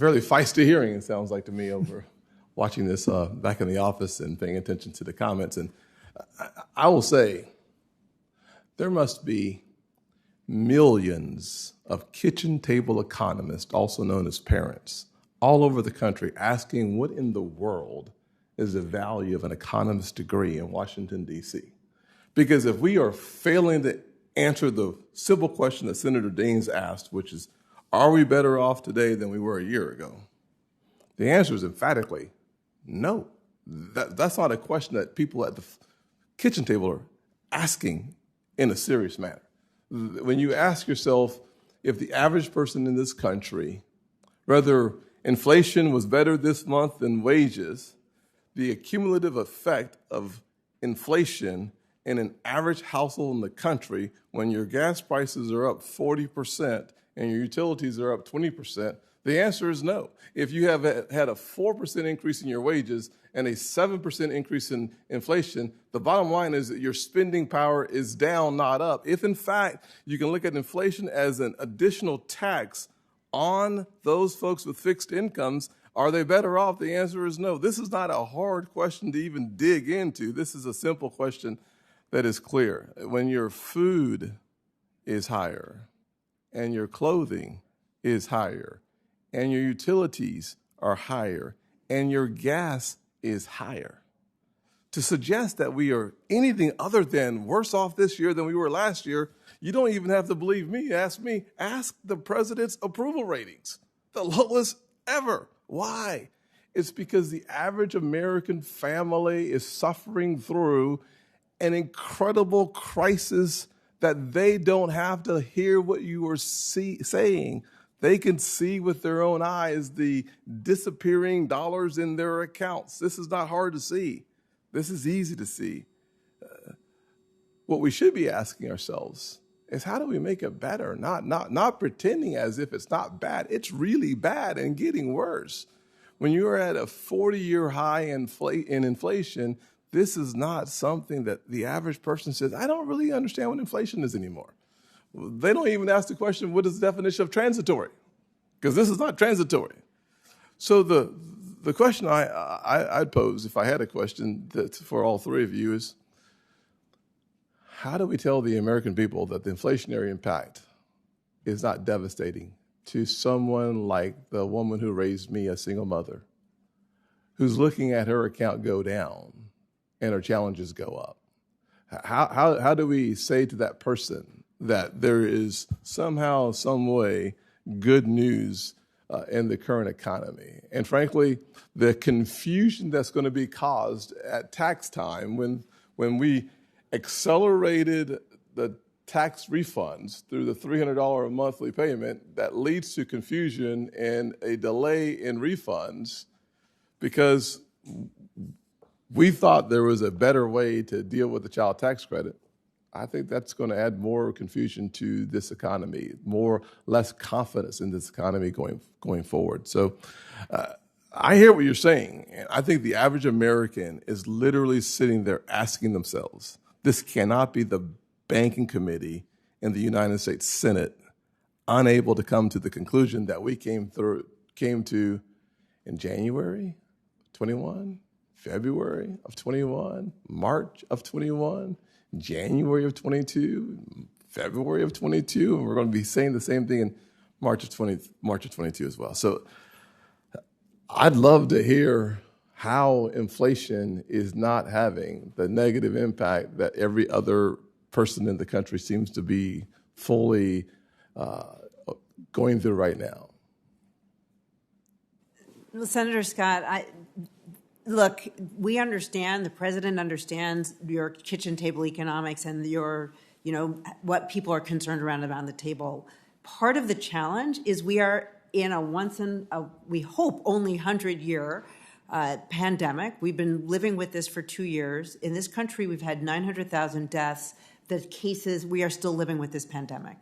fairly feisty hearing, it sounds like to me, over watching this back in the office and paying attention to the comments. And I will say, there must be millions of kitchen table economists, also known as parents, all over the country asking what in the world is the value of an economist degree in Washington, D.C. Because if we are failing to answer the simple question that Senator Deans asked, which is, are we better off today than we were a year ago? The answer is emphatically no. That's not a question that people at the kitchen table are asking in a serious manner. When you ask yourself if the average person in this country, whether inflation was better this month than wages, the cumulative effect of inflation in an average household in the country, when your gas prices are up 40% and your utilities are up 20%, the answer is no. If you have had a 4% increase in your wages and a 7% increase in inflation, the bottom line is that your spending power is down, not up. If, in fact, you can look at inflation as an additional tax on those folks with fixed incomes, are they better off? The answer is no. This is not a hard question to even dig into. This is a simple question that is clear. When your food is higher and your clothing is higher and your utilities are higher and your gas is higher, to suggest that we are anything other than worse off this year than we were last year, you don't even have to believe me. Ask the president's approval ratings, the lowest ever. Why? It's because the average American family is suffering through an incredible crisis that they don't have to hear what you are saying. They can see with their own eyes the disappearing dollars in their accounts. This is not hard to see. This is easy to see. What we should be asking ourselves is, how do we make it better? Not pretending as if it's not bad. It's really bad and getting worse. When you're at a 40-year high in inflation, this is not something that the average person says, I don't really understand what inflation is anymore. They don't even ask the question, what is the definition of transitory? Because this is not transitory. So the question I'd pose, if I had a question for all three of you, is, how do we tell the American people that the inflationary impact is not devastating to someone like the woman who raised me, a single mother, who's looking at her account go down and her challenges go up? How do we say to that person that there is somehow, some way, good news in the current economy? And frankly, the confusion that's going to be caused at tax time when we accelerated the tax refunds through the $300 a monthly payment, that leads to confusion and a delay in refunds because we thought there was a better way to deal with the child tax credit. I think that's going to add more confusion to this economy, less confidence in this economy going forward. So I hear what you're saying. And I think the average American is literally sitting there asking themselves, this cannot be the banking committee in the United States Senate unable to come to the conclusion that we came to in January 21, February of 21, March of 21, January of 22, February of 22, and we're going to be saying the same thing in March of 22 as well. So I'd love to hear how inflation is not having the negative impact that every other person in the country seems to be fully going through right now. Well, Senator Scott, look, we understand, the president understands your kitchen table economics and your, what people are concerned around the table. Part of the challenge is we are in we hope, only 100-year pandemic. We've been living with this for 2 years. In this country, we've had 900,000 deaths. The cases, we are still living with this pandemic.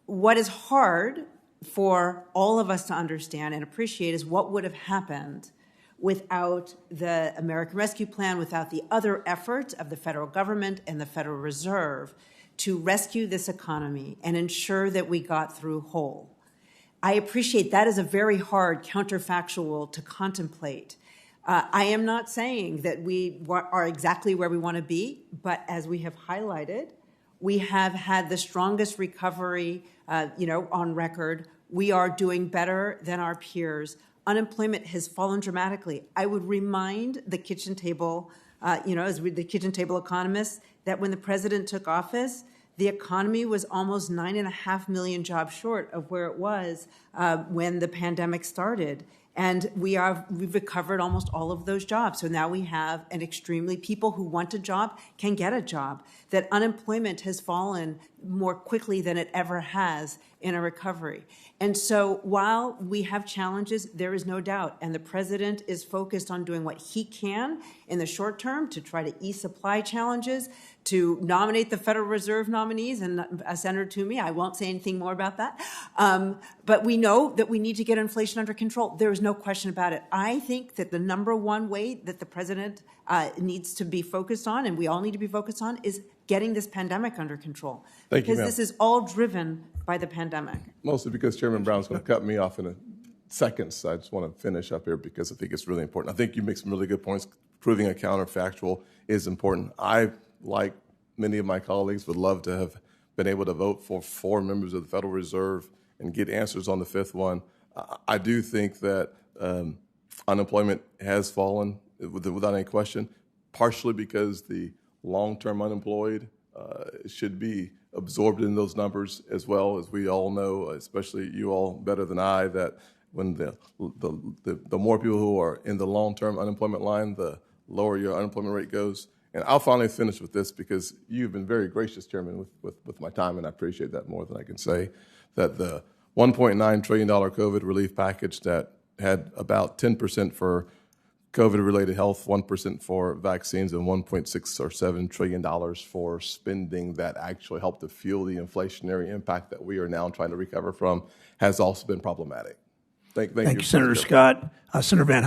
What is hard for all of us to understand and appreciate is what would have happened without the American Rescue Plan, without the other efforts of the federal government and the Federal Reserve to rescue this economy and ensure that we got through whole. I appreciate that is a very hard counterfactual to contemplate. I am not saying that we are exactly where we want to be, but as we have highlighted, we have had the strongest recovery, on record. We are doing better than our peers. Unemployment has fallen dramatically. I would remind the kitchen table, the kitchen table economists, that when the president took office, the economy was almost 9.5 million jobs short of where it was when the pandemic started. And we've recovered almost all of those jobs. So now we have people who want a job can get a job. That unemployment has fallen more quickly than it ever has in a recovery. And so while we have challenges, there is no doubt. And the president is focused on doing what he can in the short term to try to ease supply challenges, to nominate the Federal Reserve nominees. And Senator Toomey, I won't say anything more about that. But we know that we need to get inflation under control. There is no question about it. I think that the number one way that the president needs to be focused on, and we all need to be focused on, is getting this pandemic under control. Thank you, because this is all driven by the pandemic. Mostly because Chairman Brown's going to cut me off in a second, so I just want to finish up here because I think it's really important. I think you make some really good points. Proving a counterfactual is important. I, like many of my colleagues, would love to have been able to vote for 4 members of the Federal Reserve and get answers on the 5th one. I do think that unemployment has fallen without any question, partially because the long-term unemployed should be absorbed in those numbers as well. As we all know, especially you all better than I, that when the more people who are in the long-term unemployment line, the lower your unemployment rate goes. And I'll finally finish with this because you've been very gracious, Chairman, with my time, and I appreciate that more than I can say, that the $1.9 trillion COVID relief package that had about 10% for COVID-related health, 1% for vaccines, and $1.6 or $7 trillion for spending that actually helped to fuel the inflationary impact that we are now trying to recover from, has also been problematic. Thank you, Senator Scott. Senator Van